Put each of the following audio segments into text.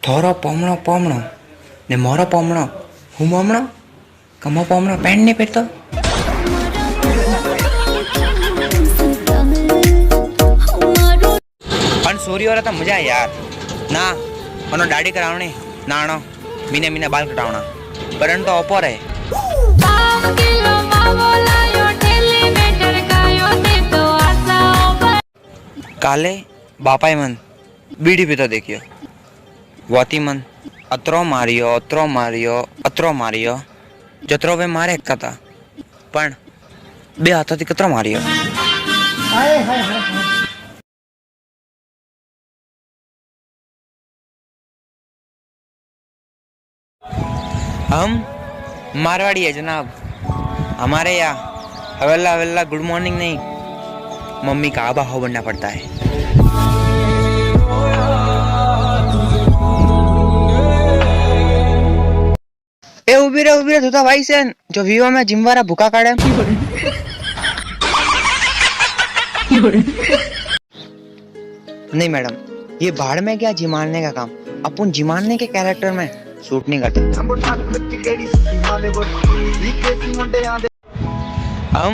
થોરો પોમણો પોમણો ને મોરો પોમણો હું મોમણો કમો પોમણો પેન્ટ નહીં પહેરતો. પણ સોરી વાળા તો મજા યાર ના મનો દાઢી કરાવણી નાણો મીને મીને બાલ કટાવણા પરંતુ તો ઓપો રહે. કાલે બાપાએ મન બીડી પીતો દેખ્યો. વોતી મન અતરો માર્યો જતરો બે મારે એક હતા પણ બે હાથોથી કતરો માર્યો. हम मारवाड़ी है जनाब. हमारे यहाँ हवेला हवेला गुड मॉर्निंग नहीं मम्मी का आबा हो बनना पड़ता है. ए उभी रे तू तो भाई सेन जो विवो में जिम वाला भूखा काढ़े. नहीं मैडम ये भाड़ में क्या जिमानने का काम. अपन जिमानने के कैरेक्टर में सूट नहीं करते. हम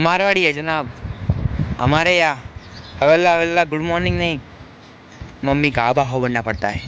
मारवाड़ी है जनाब. हमारे यहाँ हवेला हवेला गुड मॉर्निंग नहीं मम्मी का आबा हो बनना पड़ता है.